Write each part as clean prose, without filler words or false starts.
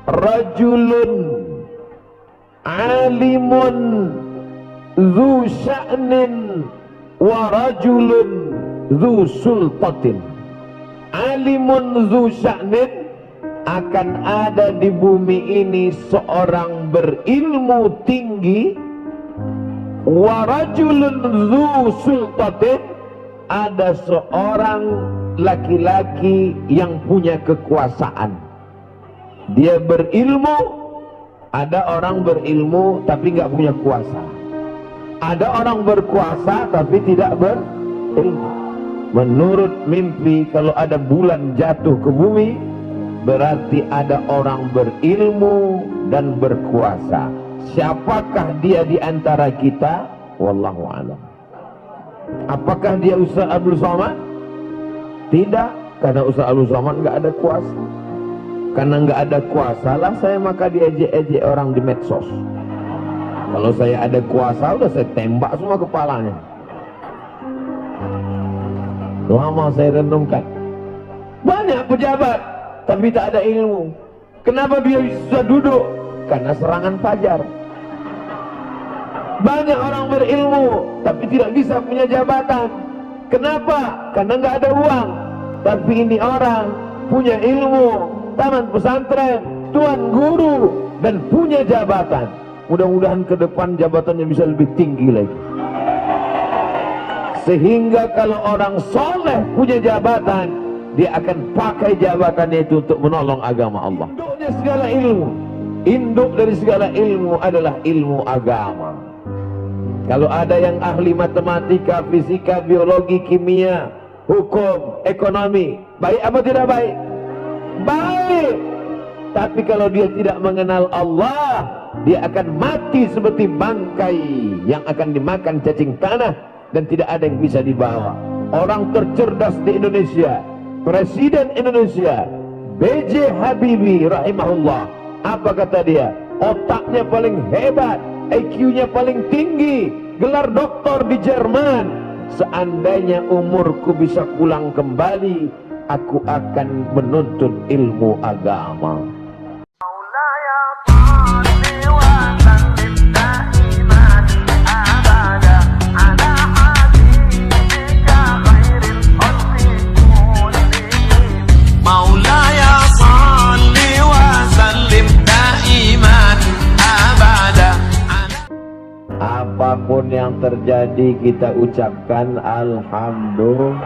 rajulun alimun dzu sya'nin wa rajulun dzu sultatin. Alimun dzu sya'nin, akan ada di bumi ini seorang berilmu tinggi, wa rajulun dzu sultatin, ada seorang laki-laki yang punya kekuasaan. Dia berilmu, ada orang berilmu tapi nggak punya kuasa. Ada orang berkuasa tapi tidak berilmu. Menurut mimpi, kalau ada bulan jatuh ke bumi, berarti ada orang berilmu dan berkuasa. Siapakah dia di antara kita? Wallahu a'lam. Apakah dia Ustaz Abdul Somad? Tidak, karena Ustaz Abdul Somad nggak ada kuasa. Karena nggak ada kuasa lah saya maka diejek-ejek orang di medsos. Kalau saya ada kuasa, udah saya tembak semua kepalanya. Lama saya renungkan. Banyak pejabat tapi tak ada ilmu. Kenapa dia bisa duduk? Karena serangan fajar. Banyak orang berilmu tapi tidak bisa punya jabatan. Kenapa? Karena nggak ada uang. Tapi ini orang punya ilmu, taman pesantren, tuan guru, dan punya jabatan. Mudah-mudahan ke depan jabatannya bisa lebih tinggi lagi. Sehingga kalau orang soleh punya jabatan, dia akan pakai jabatannya itu untuk menolong agama Allah. Induknya segala ilmu, induk dari segala ilmu adalah ilmu agama. Kalau ada yang ahli matematika, fisika, biologi, kimia, hukum, ekonomi, baik apa tidak baik? Baik. Tapi kalau dia tidak mengenal Allah, dia akan mati seperti bangkai yang akan dimakan cacing tanah dan tidak ada yang bisa dibawa. Orang tercerdas di Indonesia, Presiden Indonesia B.J. Habibie rahimahullah, apa kata dia? Otaknya paling hebat, IQ-nya paling tinggi, gelar doktor di Jerman. Seandainya umurku bisa pulang kembali, aku akan menuntut ilmu agama. Apapun yang terjadi kita ucapkan alhamdulillah.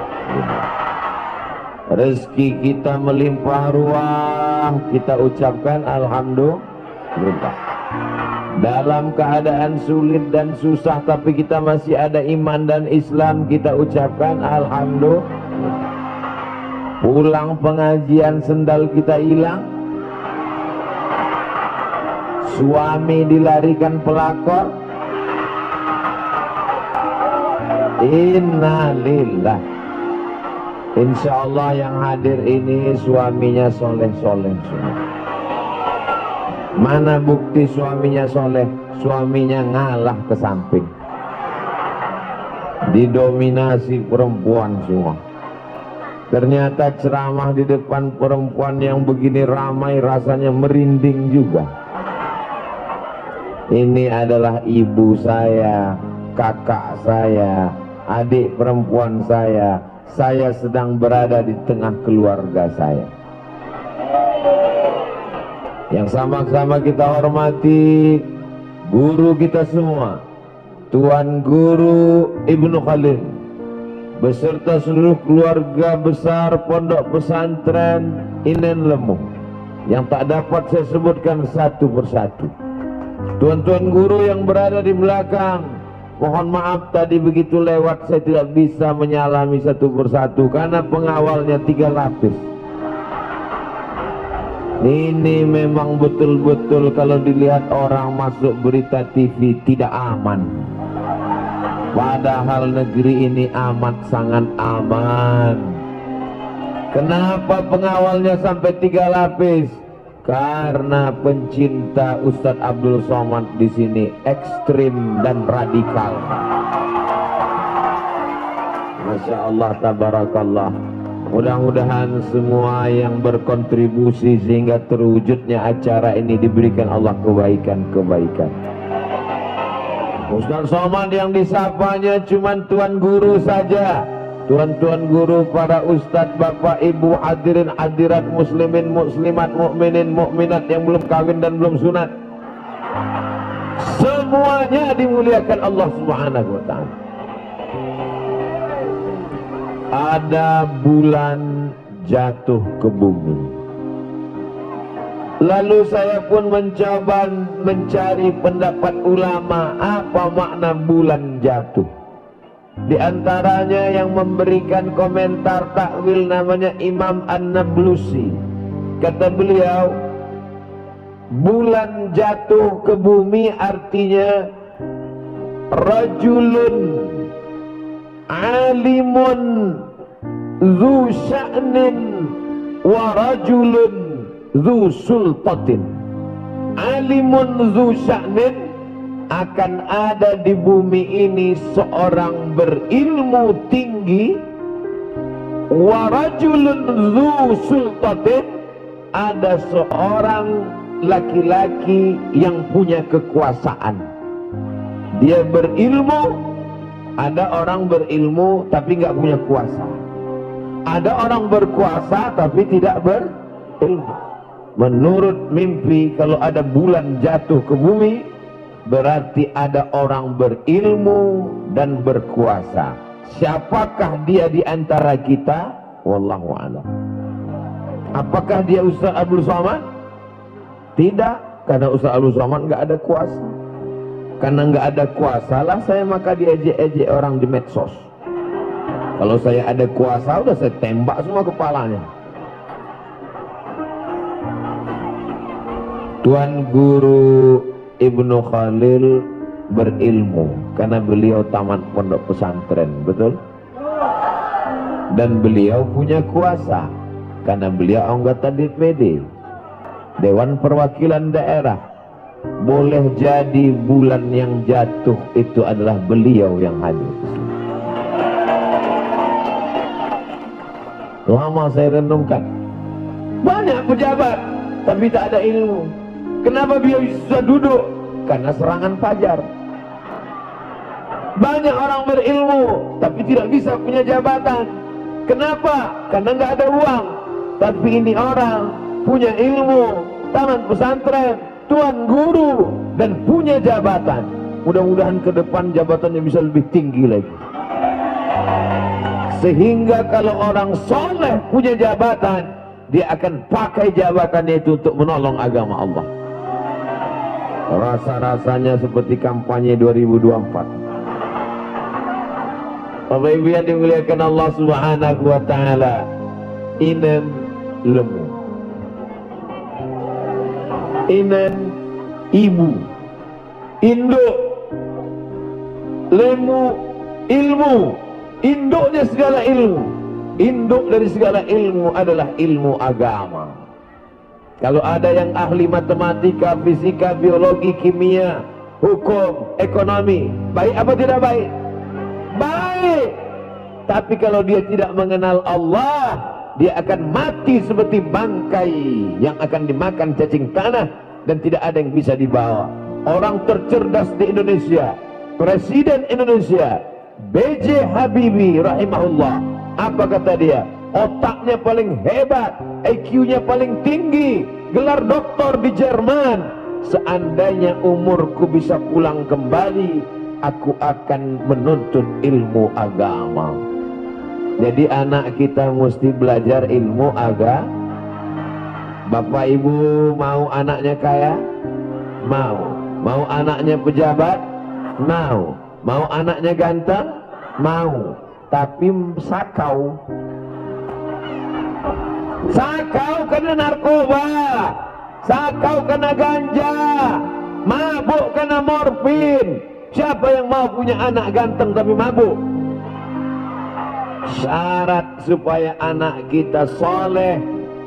Rezeki kita melimpah ruah, kita ucapkan alhamdulillah. Dalam keadaan sulit dan susah tapi kita masih ada iman dan Islam, kita ucapkan alhamdulillah. Pulang pengajian sendal kita hilang, suami dilarikan pelakor, innalillah. Insya Allah yang hadir ini suaminya soleh-soleh semua. Mana bukti suaminya soleh? Suaminya ngalah ke samping, didominasi perempuan semua. Ternyata ceramah di depan perempuan yang begini ramai rasanya merinding juga. Ini adalah ibu saya, kakak saya, adik perempuan saya sedang berada di tengah keluarga saya. Yang sama-sama kita hormati guru kita semua, Tuan Guru Ibnu Khalil, beserta seluruh keluarga besar Pondok Pesantren Inen Lemu, yang tak dapat saya sebutkan satu persatu. Tuan-tuan guru yang berada di belakang, mohon maaf tadi begitu lewat saya tidak bisa menyalami satu persatu karena pengawalnya 3 lapis. Ini memang betul-betul kalau dilihat orang masuk berita TV tidak aman. Padahal negeri ini amat sangat aman. Kenapa pengawalnya sampai 3 lapis? Karena pencinta Ustadz Abdul Somad di sini ekstrim dan radikal. Masya Allah, tabarakallah. Mudah-mudahan semua yang berkontribusi sehingga terwujudnya acara ini diberikan Allah kebaikan-kebaikan. Ustaz Somad yang disapanya cuma tuan guru saja. Tuan-tuan guru, para ustadz, bapak, ibu, hadirin, hadirat, muslimin, muslimat, mukminin, mukminat yang belum kawin dan belum sunat, semuanya dimuliakan Allah Subhanahu wa ta'ala. Ada bulan jatuh ke bumi. Lalu saya pun mencoba mencari pendapat ulama apa makna bulan jatuh. Di antaranya yang memberikan komentar takwil namanya Imam An-Nablusi. Kata beliau, bulan jatuh ke bumi artinya rajulun alimun zu sya'nin wa rajulun zu sultatin. Alimun zu sya'nin, akan ada di bumi ini seorang berilmu tinggi, wa rajulun zu sultatin, ada seorang laki-laki yang punya kekuasaan. Dia berilmu. Ada orang berilmu tapi nggak punya kuasa. Ada orang berkuasa tapi tidak berilmu. Menurut mimpi, kalau ada bulan jatuh ke bumi, berarti ada orang berilmu dan berkuasa. Siapakah dia di antara kita? Wallahu a'lam. Apakah dia Ustaz Abdul Somad? Tidak, karena Ustaz Abdul Somad nggak ada kuasa. Karena nggak ada kuasa lah saya maka diejek-ejek orang di medsos. Kalau saya ada kuasa udah saya tembak semua kepalanya. Tuan Guru Ibnu Khalil berilmu karena beliau tamat pondok pesantren, betul? Dan beliau punya kuasa karena beliau anggota DPD, Dewan Perwakilan Daerah. Boleh jadi bulan yang jatuh itu adalah beliau yang hadir. Lama saya renungkan, banyak pejabat tapi tak ada ilmu. Kenapa dia bisa duduk? Karena serangan fajar. Banyak orang berilmu tapi tidak bisa punya jabatan. Kenapa? Karena nggak ada uang. Tapi ini orang punya ilmu, taman pesantren, tuan guru, dan punya jabatan. Mudah-mudahan ke depan jabatannya bisa lebih tinggi lagi. Sehingga kalau orang soleh punya jabatan, dia akan pakai jabatannya itu untuk menolong agama Allah. Rasa-rasanya seperti kampanye 2024. Bapak Ibu yang dimuliakan Allah Subhanahu wa ta'ala, inen lemu, inen ibu, induk, lemu ilmu, induknya segala ilmu. Induk dari segala ilmu adalah ilmu agama. Kalau ada yang ahli matematika, fisika, biologi, kimia, hukum, ekonomi, baik apa tidak baik? Baik. Tapi kalau dia tidak mengenal Allah, dia akan mati seperti bangkai yang akan dimakan cacing tanah dan tidak ada yang bisa dibawa. Orang tercerdas di Indonesia, Presiden Indonesia B.J. Habibie rahimahullah, apa kata dia? Otaknya paling hebat, IQ-nya paling tinggi, gelar doktor di Jerman. Seandainya umurku bisa pulang kembali, aku akan menuntut ilmu agama. Jadi anak kita mesti belajar ilmu agama. Bapak ibu mau anaknya kaya? Mau. Mau anaknya pejabat? Mau. Mau anaknya ganteng? Mau. Tapi sakau. Sakau kena narkoba, sakau kena ganja, mabuk kena morfin. Siapa yang mau punya anak ganteng tapi mabuk? Syarat supaya anak kita soleh,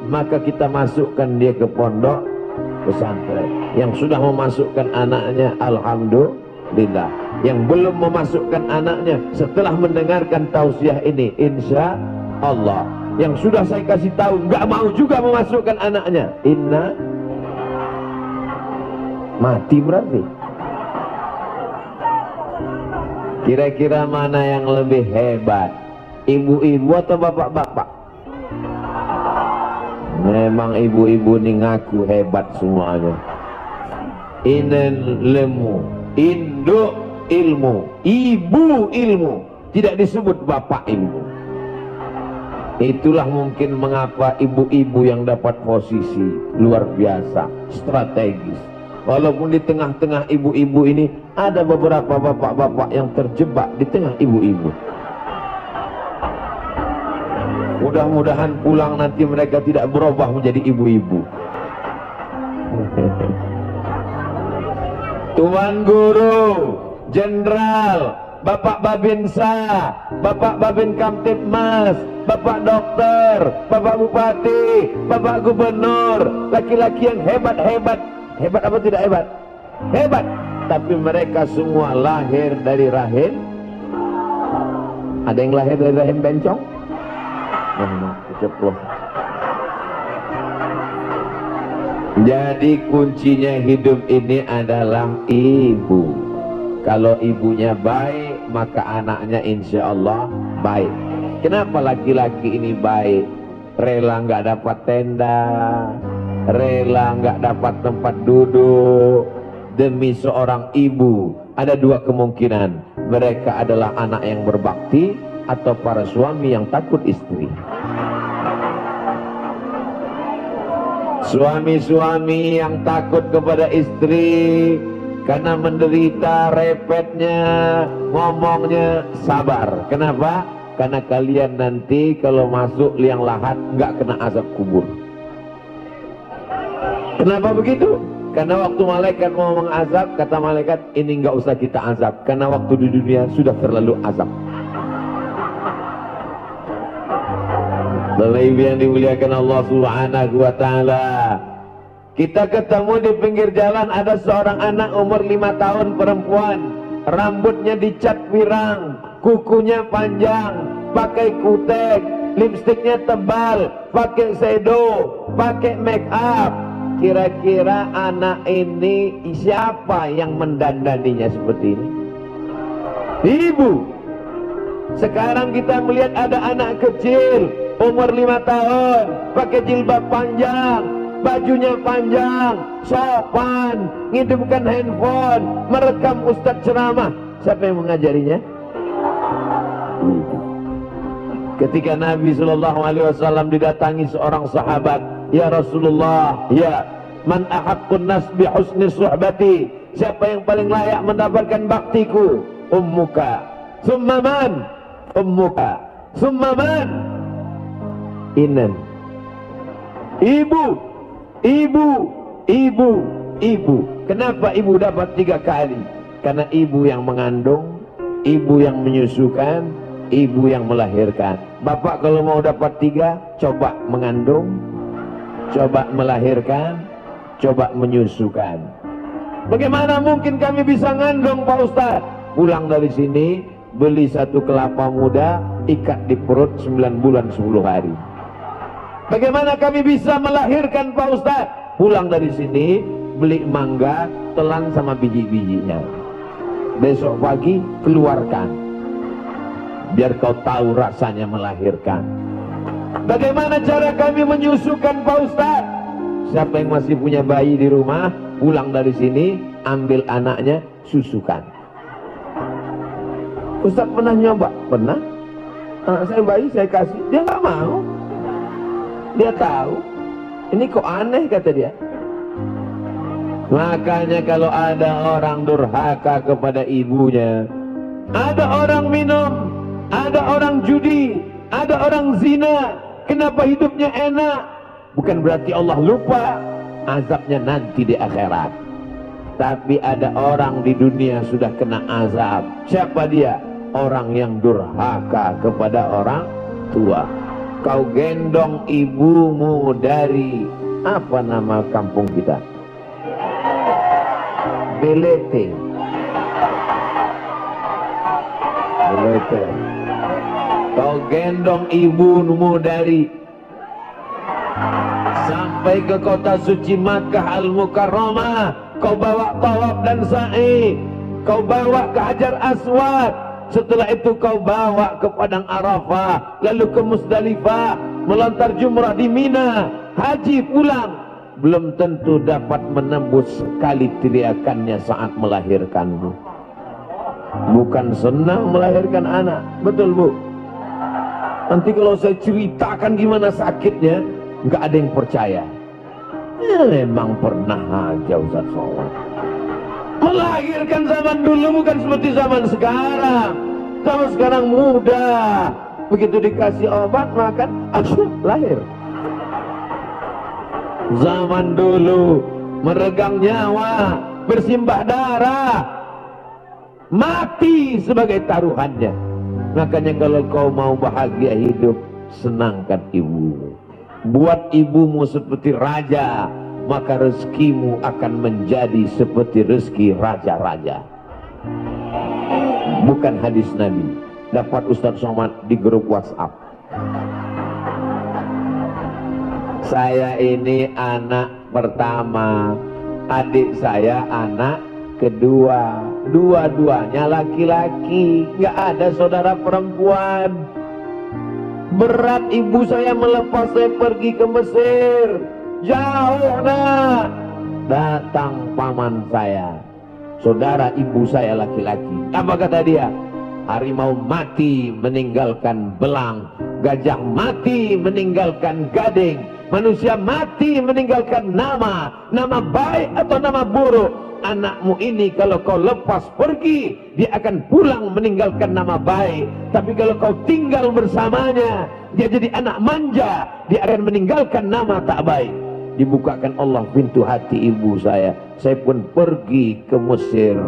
maka kita masukkan dia ke pondok pesantren. Yang sudah memasukkan anaknya, alhamdulillah. Yang belum memasukkan anaknya, setelah mendengarkan tausiah ini, insya Allah yang sudah saya kasih tahu nggak mau juga memasukkan anaknya, mati berarti. Kira-kira mana yang lebih hebat, ibu-ibu atau bapak-bapak? Memang ibu-ibu ini ngaku hebat semuanya. Inen lemu, induk ilmu, ibu ilmu, tidak disebut bapak ilmu. Itulah mungkin mengapa ibu-ibu yang dapat posisi luar biasa, strategis. Walaupun di tengah-tengah ibu-ibu ini ada beberapa bapak-bapak yang terjebak di tengah ibu-ibu. Mudah-mudahan pulang nanti mereka tidak berubah menjadi ibu-ibu. Tuan Guru, Jenderal, Bapak Babinsa, Bapak Babin Kamtibmas, Bapak Dokter, Bapak Bupati, Bapak Gubernur, laki-laki yang hebat-hebat. Hebat apa tidak hebat? Hebat. Tapi mereka semua lahir dari rahim. Ada yang lahir dari rahim bencong? Ceplos. Jadi kuncinya hidup ini adalah ibu. Kalau ibunya baik, maka anaknya insya Allah baik. Kenapa laki-laki ini baik? Rela nggak dapat tenda, rela nggak dapat tempat duduk demi seorang ibu. Ada dua kemungkinan, mereka adalah anak yang berbakti atau para suami yang takut istri. Suami-suami yang takut kepada istri karena menderita, repetnya, ngomongnya, sabar. Kenapa? Karena kalian nanti kalau masuk liang lahat nggak kena azab kubur. Kenapa begitu? Karena waktu malaikat mau mengazab, kata malaikat, ini nggak usah kita azab, karena waktu di dunia sudah terlalu azab. Bapak Ibu yang dimuliakan Allah Subhanahu wa Ta'ala, kita ketemu di pinggir jalan ada seorang anak umur 5 tahun perempuan, rambutnya dicat pirang, kukunya panjang, pakai kutek, lipstiknya tebal, pakai shadow, pakai make up. Kira-kira anak ini siapa yang mendandaninya seperti ini? Ibu. Sekarang kita melihat ada anak kecil umur 5 tahun, pakai jilbab panjang, bajunya panjang, sopan, ngidupkan handphone, merekam ustadz ceramah. Siapa yang mengajarinya? Ketika Nabi SAW didatangi seorang sahabat, ya Rasulullah, ya man ahaqqun nas bi husni suhbati, siapa yang paling layak mendapatkan baktiku? Ummuka. Summa man? Ummuka. Summa man? Inan. Ibu, ibu, ibu, ibu. Kenapa ibu dapat 3 kali? Karena ibu yang mengandung, ibu yang menyusukan, ibu yang melahirkan. Bapak kalau mau dapat 3, coba mengandung, coba melahirkan, coba menyusukan. Bagaimana mungkin kami bisa ngandung Pak Ustaz? Pulang dari sini, beli 1 kelapa muda, ikat di perut 9 bulan 10 hari. Bagaimana kami bisa melahirkan Pak Ustaz? Pulang dari sini, beli mangga, telan sama biji-bijinya. Besok pagi, keluarkan. Biar kau tahu rasanya melahirkan. Bagaimana cara kami menyusukan Pak Ustaz? Siapa yang masih punya bayi di rumah, pulang dari sini, ambil anaknya, susukan. Ustaz pernah nyoba? Pernah. Anak saya bayi, saya kasih, dia nggak mau. Dia tahu, ini kok aneh, kata dia. Makanya kalau ada orang durhaka kepada ibunya, ada orang minum, ada orang judi, ada orang zina, kenapa hidupnya enak? Bukan berarti Allah lupa, azabnya nanti di akhirat. Tapi ada orang di dunia sudah kena azab. Siapa dia? Orang yang durhaka kepada orang tua. Kau gendong ibumu dari apa nama kampung kita? Belete. Belete. Kau gendong ibumu dari sampai ke kota suci Makkah Al-Mukarramah, kau bawa tawaf dan sa'i, kau bawa ke Hajar Aswad, setelah itu kau bawa ke Padang Arafah, lalu ke Musdalifah, melontar jumrah di Mina, haji pulang, belum tentu dapat menembus sekali teriakannya saat melahirkanmu. Bukan senang melahirkan anak, betul Bu? Nanti kalau saya ceritakan gimana sakitnya, nggak ada yang percaya. Memang pernah aja Ustaz Somad. Melahirkan zaman dulu bukan seperti zaman sekarang. Zaman sekarang mudah, begitu dikasih obat makan, langsung lahir. Zaman dulu meregang nyawa, bersimbah darah, mati sebagai taruhannya. Makanya kalau kau mau bahagia hidup, senangkan ibumu. Buat ibumu seperti raja, maka rezekimu akan menjadi seperti rezeki raja-raja. Bukan hadis Nabi. Dapat Ustaz Somad di grup WhatsApp. Saya ini anak pertama, adik saya anak kedua, dua-duanya laki-laki, nggak ada saudara perempuan. Berat ibu saya melepas saya pergi ke Mesir, jauh nak. Datang paman saya, saudara ibu saya laki-laki. Apa kata dia? Harimau mati meninggalkan belang, gajah mati meninggalkan gading, manusia mati meninggalkan nama, nama baik atau nama buruk. Anakmu ini kalau kau lepas pergi, dia akan pulang meninggalkan nama baik. Tapi kalau kau tinggal bersamanya, dia jadi anak manja, dia akan meninggalkan nama tak baik. Dibukakan Allah pintu hati ibu saya. Saya pun pergi ke Mesir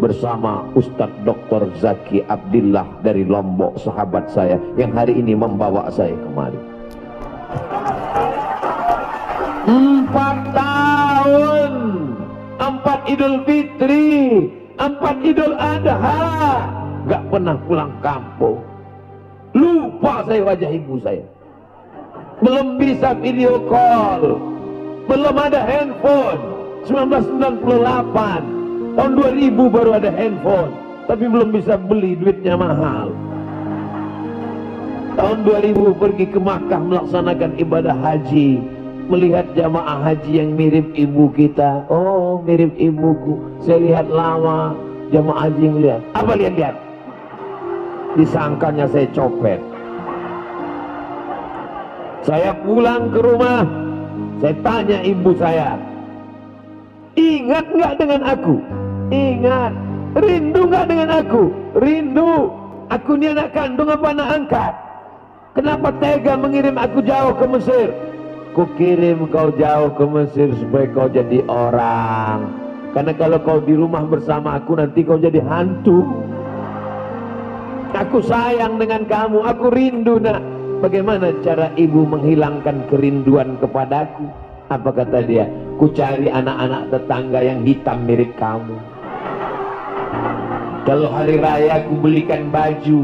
bersama Ustadz Dr. Zaki Abdillah dari Lombok, sahabat saya yang hari ini membawa saya kemari. 4 tahun, 4 Idul Fitri, 4 Idul Adha, gak pernah pulang kampung. Lupa saya wajah ibu saya. Belum bisa video call, belum ada handphone. 1998, tahun 2000 baru ada handphone, tapi belum bisa beli, duitnya mahal. Tahun 2000 pergi ke Makkah melaksanakan ibadah haji, melihat jamaah haji yang mirip ibu kita. Oh, mirip ibuku. Saya lihat lama jamaah haji yang lihat. Apa lihat-lihat? Disangkanya saya copet. Saya pulang ke rumah, saya tanya ibu saya, ingat nggak dengan aku? Ingat. Rindu nggak dengan aku? Rindu. Aku ini anak kandung apa anak angkat? Kenapa tega mengirim aku jauh ke Mesir? Ku kirim kau jauh ke Mesir supaya kau jadi orang. Karena kalau kau di rumah bersama aku, nanti kau jadi hantu. Aku sayang dengan kamu, aku rindu nak. Bagaimana cara ibu menghilangkan kerinduan kepadaku? Apa kata dia? Ku cari anak-anak tetangga yang hitam mirip kamu. Kalau hari raya ku belikan baju,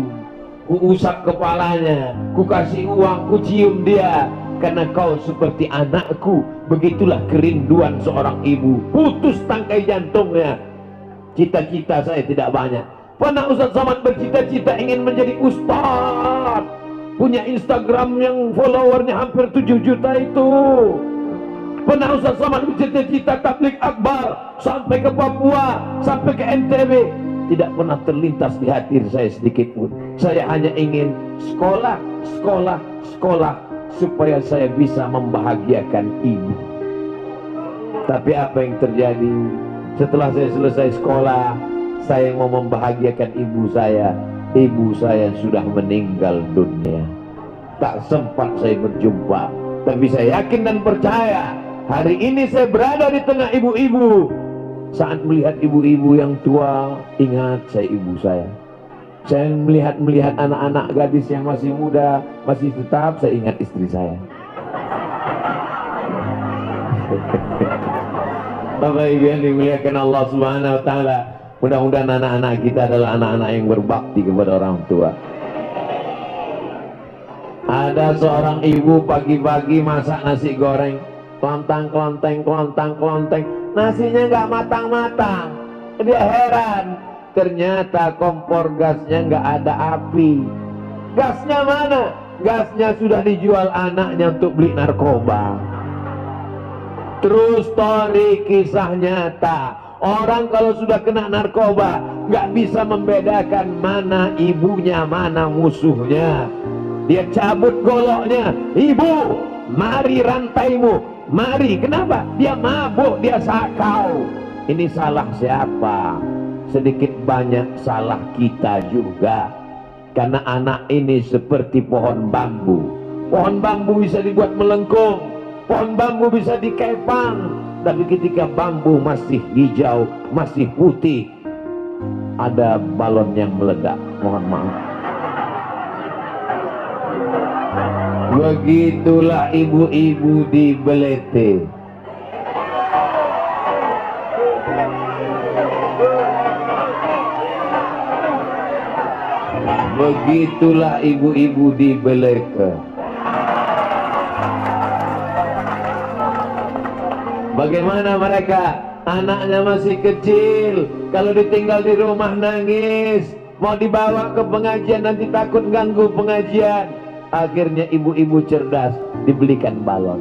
ku usap kepalanya, ku kasih uang, ku cium dia. Karena kau seperti anakku. Begitulah kerinduan seorang ibu. Putus tangkai jantungnya. Cita-cita saya tidak banyak. Pernah Ustaz Somad bercita-cita ingin menjadi ustaz, punya Instagram yang followernya hampir 7 juta itu. Pernah Ustaz Somad bercita-cita tabligh akbar sampai ke Papua, sampai ke NTB. Tidak pernah terlintas di hati saya sedikit pun. Saya hanya ingin sekolah, sekolah, sekolah, supaya saya bisa membahagiakan ibu. Tapi apa yang terjadi? Setelah saya selesai sekolah, saya mau membahagiakan ibu saya sudah meninggal dunia. Tak sempat saya berjumpa. Tapi saya yakin dan percaya, hari ini saya berada di tengah ibu-ibu. Saat melihat ibu-ibu yang tua, ingat saya ibu saya. Saya melihat anak-anak gadis yang masih muda, masih tetap, saya ingat istri saya. Bapak Ibu yang dimuliakan Allah Subhanahu wa taala, mudah-mudahan anak-anak kita adalah anak-anak yang berbakti kepada orang tua. Ada seorang ibu pagi-pagi masak nasi goreng, kelontang klonteng, kelontang klonteng, nasinya nggak matang-matang. Dia heran, ternyata kompor gasnya nggak ada api. Gasnya mana? Gasnya sudah dijual anaknya untuk beli narkoba. True story, kisah nyata. Orang kalau sudah kena narkoba nggak bisa membedakan mana ibunya, mana musuhnya. Dia cabut goloknya, ibu, mari rantaimu, mari. Kenapa? Dia mabuk, dia sakau. Ini salah siapa? Sedikit banyak salah kita juga. Karena anak ini seperti pohon bambu. Pohon bambu bisa dibuat melengkung, pohon bambu bisa dikepang, tapi ketika bambu masih hijau, masih putih, ada balon yang meledak. Mohon maaf. Begitulah ibu-ibu di Belete. Begitulah ibu-ibu di Beleke. Bagaimana mereka? Anaknya masih kecil, kalau ditinggal di rumah nangis, mau dibawa ke pengajian nanti takut ganggu pengajian. Akhirnya ibu-ibu cerdas, dibelikan balon.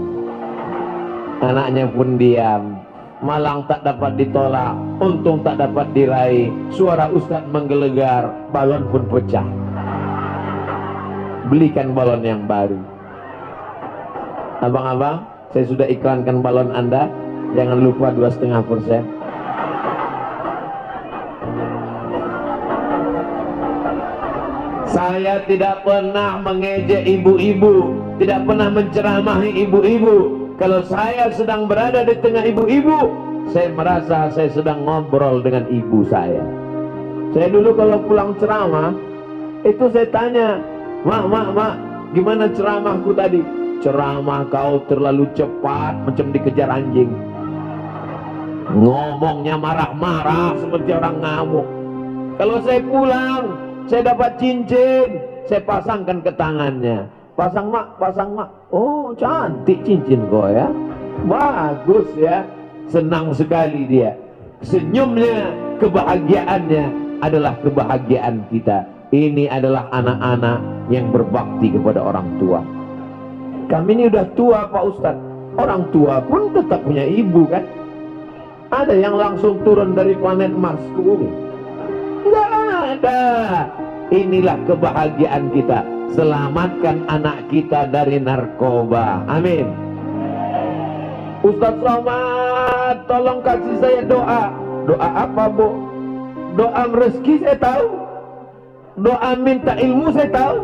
Anaknya pun diam. Malang tak dapat ditolak, untung tak dapat diraih. Suara ustadz menggelegar, balon pun pecah. Belikan balon yang baru. Abang-abang, saya sudah iklankan balon Anda. Jangan lupa 2,5%. Saya tidak pernah mengejek ibu-ibu, tidak pernah menceramahi ibu-ibu. Kalau saya sedang berada di tengah ibu-ibu, saya merasa saya sedang ngobrol dengan ibu saya. Saya dulu kalau pulang ceramah, itu saya tanya, mak, gimana ceramahku tadi? Ceramah kau terlalu cepat, macam dikejar anjing. Ngomongnya marah-marah seperti orang ngamuk. Kalau saya pulang, saya dapat cincin, saya pasangkan ke tangannya. Pasang mak. Oh, cantik cincin kau ya. Bagus ya. Senang sekali dia. Senyumnya, kebahagiaannya adalah kebahagiaan kita. Ini adalah anak-anak yang berbakti kepada orang tua. Kami ini udah tua Pak Ustadz. Orang tua pun tetap punya ibu kan. Ada yang langsung turun dari planet Mars ke bumi? Enggak ada. Inilah kebahagiaan kita. Selamatkan anak kita dari narkoba. Amin. Ustaz Somad, tolong kasih saya doa. Doa apa, Bu? Doa rezeki saya tahu. Doa minta ilmu saya tahu.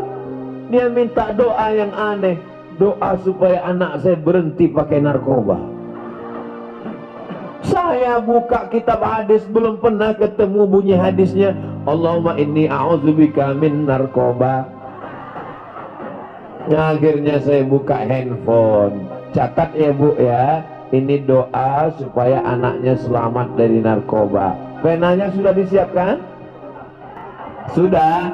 Dia minta doa yang aneh. Doa supaya anak saya berhenti pakai narkoba. Saya buka kitab hadis, belum pernah ketemu bunyi hadisnya. Allahumma inni a'udzubika min narkoba. Akhirnya saya buka handphone. Catat ya Bu ya. Ini doa supaya anaknya selamat dari narkoba. Penanya sudah disiapkan? Sudah?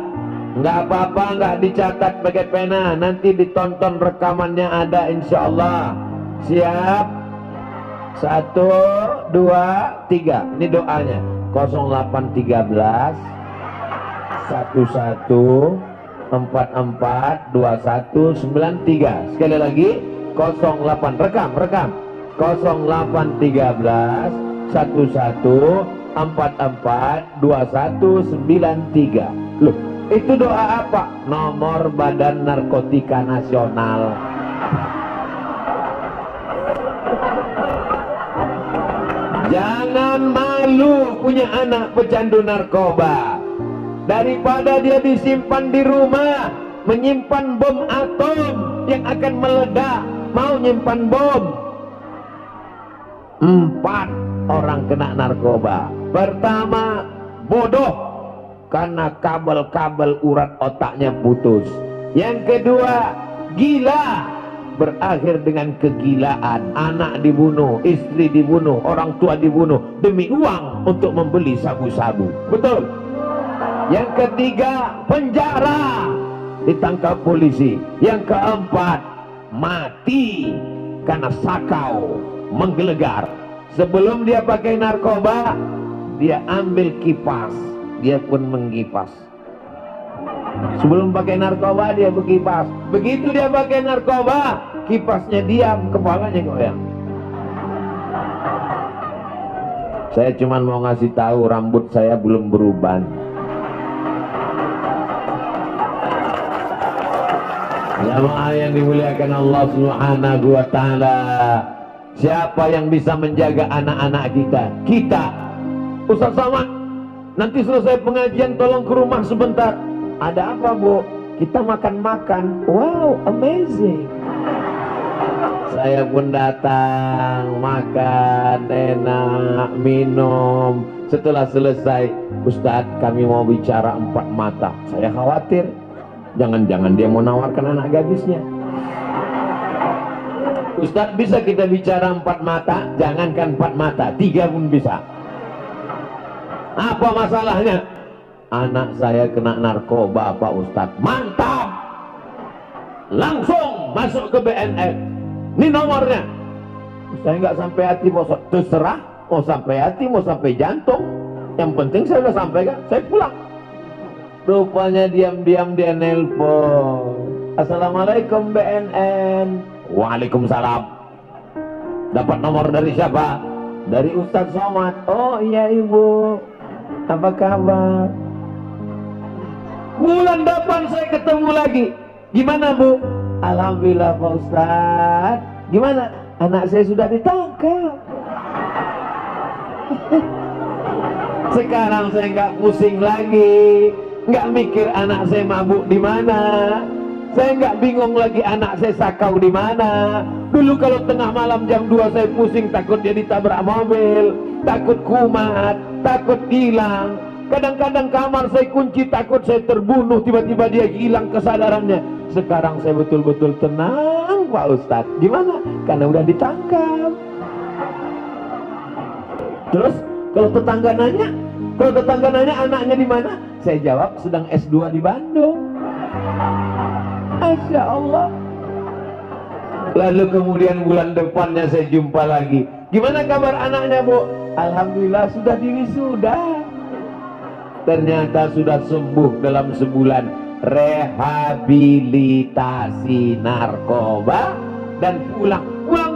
Enggak apa-apa, enggak dicatat pakai pena. Nanti ditonton rekamannya ada insyaallah. Siap? 1, 2, 3. Ini doanya. 0813 11 44 21 93. Sekali lagi 08. Rekam. 0813 11 44 21 93. Loh, itu doa apa? Nomor Badan Narkotika Nasional. Jangan malu punya anak pecandu narkoba. Daripada dia disimpan di rumah, menyimpan bom atom yang akan meledak, mau nyimpan bom. 4 orang kena narkoba. Pertama, bodoh karena kabel-kabel urat otaknya putus. Yang kedua, gila, berakhir dengan kegilaan. Anak dibunuh, istri dibunuh, orang tua dibunuh demi uang untuk membeli sabu-sabu. Betul. Yang ketiga, penjara. ditangkap polisi. Yang keempat, mati karena sakau menggelegar. Sebelum dia pakai narkoba, dia ambil kipas, dia pun mengkipas. Sebelum pakai narkoba dia berkipas. Begitu dia pakai narkoba, kipasnya diam, kepalanya goyang. Saya cuma mau ngasih tahu, rambut saya belum beruban. Jamaah yang dimuliakan Allah Subhanahu wa taala. Siapa yang bisa menjaga anak-anak kita? Kita. Ustaz Somad, nanti selesai pengajian tolong ke rumah sebentar. Ada apa, Bu? Kita makan-makan. Wow, amazing. Saya pun datang, makan, enak, minum. Setelah selesai, Ustadz kami mau bicara 4 mata. Saya khawatir, jangan-jangan dia mau nawarkan anak gadisnya. Ustadz bisa kita bicara 4 mata? Jangankan 4 mata, 3 pun bisa. Apa masalahnya? Anak saya kena narkoba Pak Ustadz. Mantap! Langsung masuk ke BNN. Ini nomornya. Saya nggak sampai hati, mau terserah, mau sampai hati, mau sampai jantung. Yang penting saya udah sampaikan, saya pulang. Rupanya diam-diam dia nelpon. Assalamualaikum BNN. Waalaikumsalam. Dapat nomor dari siapa? Dari Ustadz Somad. Oh iya Ibu, apa kabar? Bulan depan saya ketemu lagi. Gimana Bu? Alhamdulillah Pak Ustadz. Gimana? Anak saya sudah ditangkap. Sekarang saya nggak pusing lagi, nggak mikir anak saya mabuk di mana. Saya nggak bingung lagi anak saya sakau di mana. Dulu kalau tengah malam jam 2 saya pusing, takut dia ditabrak mobil, takut kumat, takut hilang. Kadang-kadang kamar saya kunci, takut saya terbunuh, tiba-tiba dia hilang kesadarannya. Sekarang saya betul-betul tenang Pak Ustadz. Gimana? Karena udah ditangkap. Terus kalau tetangga nanya anaknya di mana? Saya jawab sedang S2 di Bandung. Masya Allah. Lalu kemudian bulan depannya saya jumpa lagi. Gimana kabar anaknya Bu? Alhamdulillah sudah diwisuda. Ternyata sudah sembuh dalam sebulan. Rehabilitasi narkoba dan pulang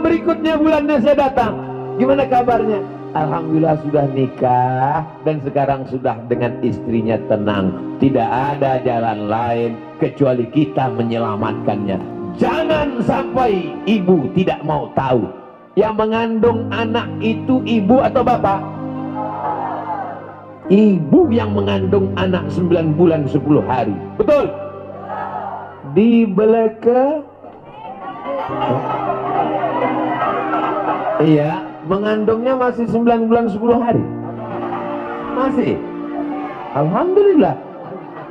berikutnya bulannya saya datang. Gimana kabarnya? Alhamdulillah sudah nikah dan sekarang sudah dengan istrinya tenang. Tidak ada jalan lain kecuali kita menyelamatkannya. Jangan sampai ibu tidak mau tahu. Yang mengandung anak itu ibu atau bapak? Ibu yang mengandung anak 9 bulan 10 hari. Betul? Di belakang. Iya, mengandungnya masih 9 bulan 10 hari. Masih. Alhamdulillah.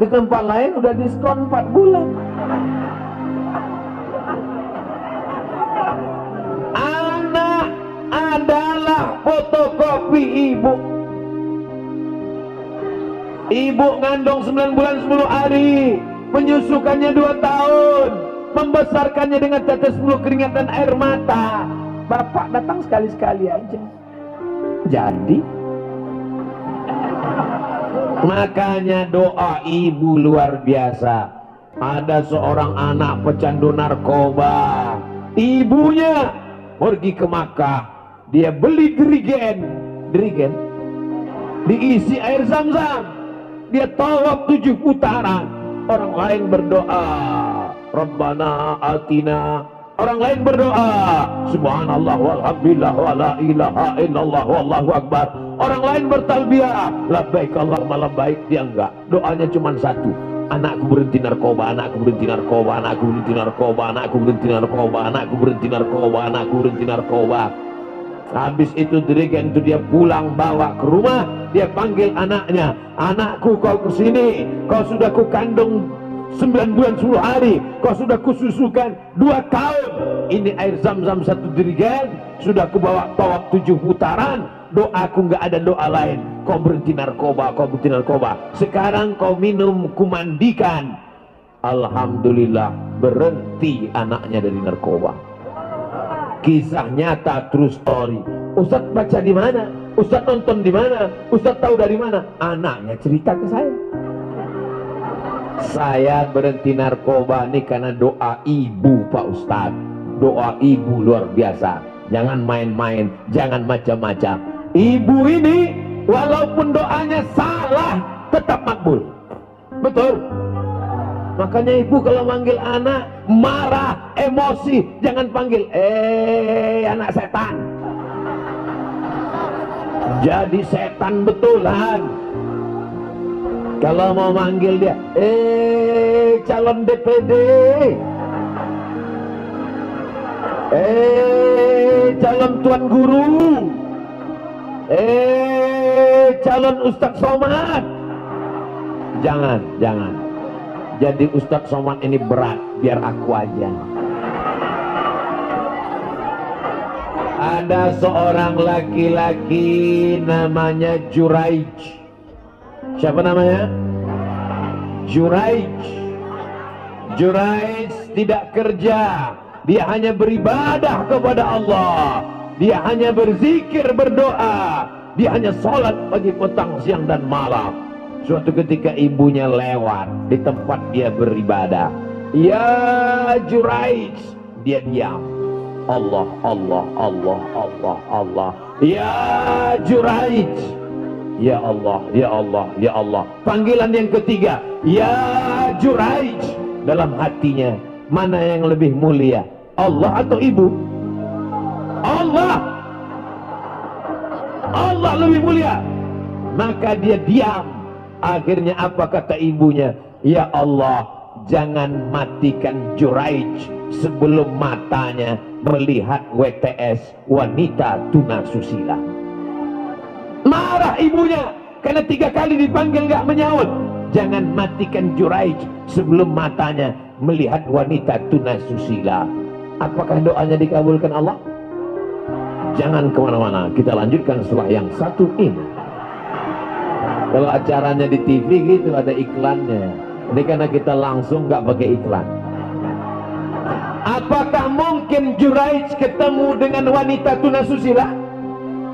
Di tempat lain udah diskon 4 bulan. Anak adalah fotokopi ibu. Ibu ngandung 9 bulan 10 hari, menyusukannya 2 tahun, membesarkannya dengan tetes bulu keringat dan air mata. Bapak datang sekali-sekali aja. Jadi makanya doa ibu luar biasa. Ada seorang anak pecandu narkoba, ibunya pergi ke Makkah, dia beli dirigen diisi air zam-zam, dia tawaf 7 putaran. Orang lain berdoa Rabbana atina, orang lain berdoa Subhanallah walhamdulillah wala ilaha illallah wallahu akbar. Orang lain bertalbiyah labbaik Allahumma labbaik. Dia enggak, doanya cuma satu: anakku berhenti narkoba, anakku berhenti narkoba, anakku berhenti narkoba, anakku berhenti narkoba, anakku berhenti narkoba, anakku berhenti narkoba. Habis itu dirigen itu dia pulang bawa ke rumah, dia panggil anaknya, anakku kau kesini, kau sudah ku kandung 9 bulan 10 hari, kau sudah kususukan 2 tahun, ini air zam-zam 1 dirigen, sudah ku bawa tawaf 7 putaran, doaku nggak ada doa lain, kau berhenti narkoba, kau berhenti narkoba. Sekarang kau minum, ku mandikan, Alhamdulillah berhenti anaknya dari narkoba. Kisah nyata, true story. Ustadz baca di mana? Ustadz nonton di mana? Ustadz tahu dari mana? Anaknya cerita ke saya. Saya berhenti narkoba ini karena doa ibu, Pak Ustadz. Doa ibu luar biasa. Jangan main-main, jangan macam-macam. Ibu ini walaupun doanya salah tetap makbul. Betul. Makanya ibu kalau manggil anak marah, emosi, jangan panggil anak setan. Jadi setan betulan. Kalau mau manggil dia calon DPD, calon tuan guru, calon Ustadz Somad. Jangan. Jadi Ustadz Somad ini berat, biar aku aja. Ada seorang laki-laki namanya Juraij. Siapa namanya? Juraij. Juraij tidak kerja, dia hanya beribadah kepada Allah. Dia hanya berzikir, berdoa. Dia hanya sholat pagi, petang, siang dan malam. Suatu ketika ibunya lewat di tempat dia beribadah. Ya Juraij, dia diam. Allah, Allah, Allah, Allah, Allah. Ya Juraij, ya Allah, ya Allah, ya Allah. Panggilan yang ketiga, ya Juraij. Dalam hatinya, mana yang lebih mulia, Allah atau ibu? Allah. Allah lebih mulia. Maka dia diam. Akhirnya apa kata ibunya? Ya Allah, jangan matikan Juraij sebelum matanya melihat WTS, wanita tunasusila. Marah ibunya karena 3 kali dipanggil gak menyaut. Jangan matikan Juraij sebelum matanya melihat wanita tunasusila. Apakah doanya dikabulkan Allah? Jangan kemana-mana, kita lanjutkan setelah yang satu ini. Kalau acaranya di TV gitu ada iklannya. Ini karena kita langsung nggak pakai iklan. Apakah mungkin Juraij ketemu dengan wanita tunasusila?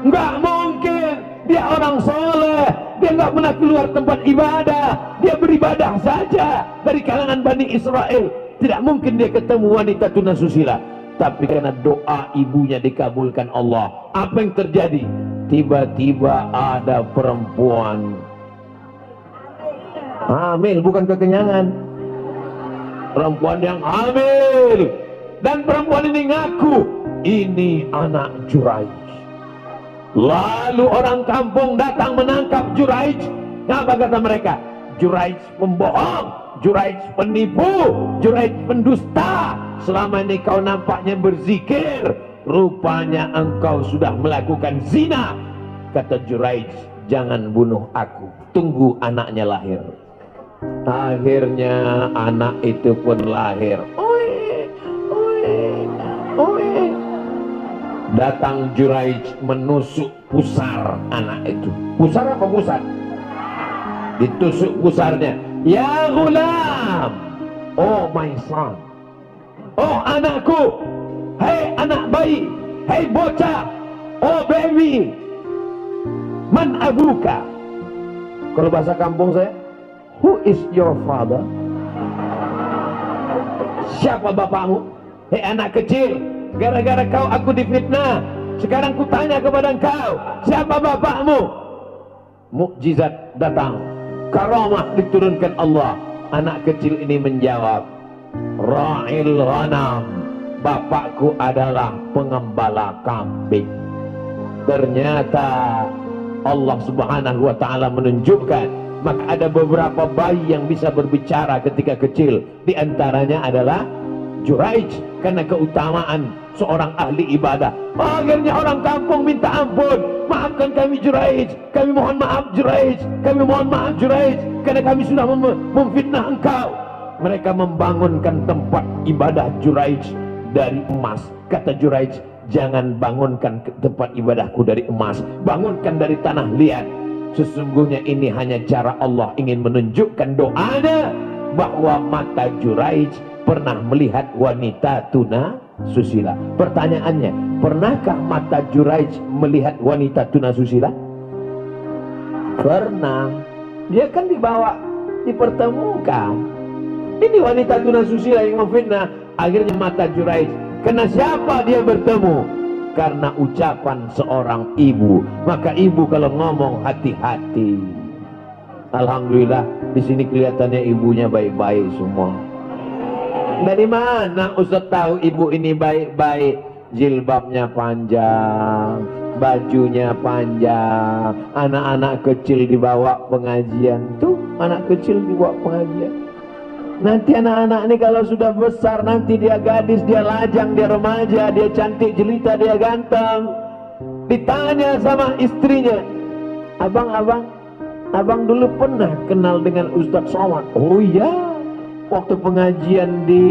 Nggak mungkin. Dia orang soleh. Dia nggak pernah keluar tempat ibadah. Dia beribadah saja dari kalangan Bani Israel. Tidak mungkin dia ketemu wanita tunasusila. Tapi karena doa ibunya dikabulkan Allah. Apa yang terjadi? Tiba-tiba ada perempuan hamil, bukan kekenyangan. Perempuan yang hamil. Dan perempuan ini ngaku, ini anak Juraij. Lalu orang kampung datang menangkap Juraij. Apa kata mereka? Juraij pembohong, Juraij penipu, Juraij pendusta. Selama ini kau nampaknya berzikir, rupanya engkau sudah melakukan zina. Kata Juraij, jangan bunuh aku, tunggu anaknya lahir. Akhirnya anak itu pun lahir. Datang Juraij menusuk pusar anak itu. Pusar apa pusat? Ditusuk pusarnya. Ya gulam, oh my son, oh anakku, hei anak bayi, hei bocah, oh baby, man abuka. Kalau bahasa kampung saya, who is your father? Siapa bapakmu? Hei anak kecil, gara-gara kau aku difitnah. Sekarang ku tanya kepada engkau, siapa bapakmu? Mukjizat datang, karamah diturunkan Allah. Anak kecil ini menjawab, Ra'il ghanam, bapakku adalah pengembala kambing. Ternyata Allah subhanahu wa ta'ala menunjukkan, maka ada beberapa bayi yang bisa berbicara ketika kecil. Di antaranya adalah Juraij, karena keutamaan seorang ahli ibadah. Akhirnya orang kampung minta ampun, maafkan kami Juraij, kami mohon maaf Juraij, kami mohon maaf Juraij, karena kami sudah memfitnah engkau. Mereka membangunkan tempat ibadah Juraij dari emas. Kata Juraij, jangan bangunkan tempat ibadahku dari emas, bangunkan dari tanah liat. Sesungguhnya ini hanya cara Allah ingin menunjukkan doanya bahwa mata Juraij pernah melihat wanita tuna susila. Pertanyaannya, pernahkah mata Juraij melihat wanita tuna susila? Pernah. Dia kan dibawa, dipertemukan. Ini wanita tuna susila yang memfitnah. Akhirnya mata Juraij, kena siapa dia bertemu? Karena ucapan seorang ibu. Maka ibu kalau ngomong hati-hati. Alhamdulillah di sini kelihatannya ibunya baik-baik semua. Dari mana Ustaz tahu ibu ini baik-baik? Jilbabnya panjang, bajunya panjang, anak-anak kecil dibawa pengajian. Tuh anak kecil dibawa pengajian. Nanti anak-anak ini kalau sudah besar, nanti dia gadis, dia lajang, dia remaja, dia cantik jelita, dia ganteng. Ditanya sama istrinya, abang dulu pernah kenal dengan Ustaz Somad? Oh iya, waktu pengajian di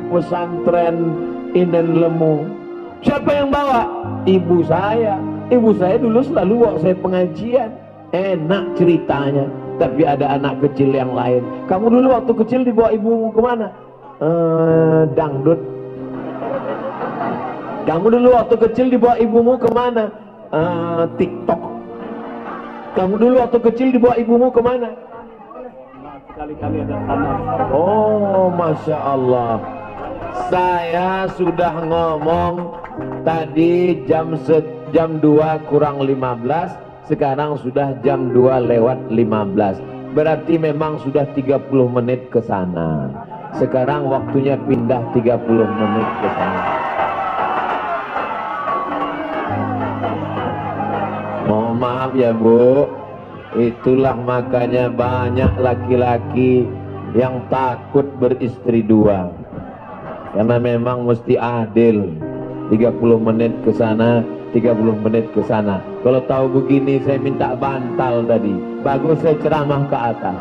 pesantren Inden Lemu. Siapa yang bawa? Ibu saya. Ibu saya dulu selalu bawa saya pengajian. Enak ceritanya. Tapi ada anak kecil yang lain. Kamu dulu waktu kecil dibawa ibumu kemana? Dangdut. Kamu dulu waktu kecil dibawa ibumu kemana? TikTok. Kamu dulu waktu kecil dibawa ibumu kemana? Sekali-kali ada tanah. Oh, Masya Allah. Saya sudah ngomong tadi jam 2 kurang 15. Sekarang sudah jam 2 lewat 15. Berarti memang sudah 30 menit ke sana. Sekarang waktunya pindah 30 menit ke sana. Mohon maaf ya Bu. Itulah makanya banyak laki-laki yang takut beristri dua. Karena memang mesti adil. 30 menit ke sana, 30 menit ke sana. Kalau tahu begini saya minta bantal tadi. Bagus saya ceramah ke atas.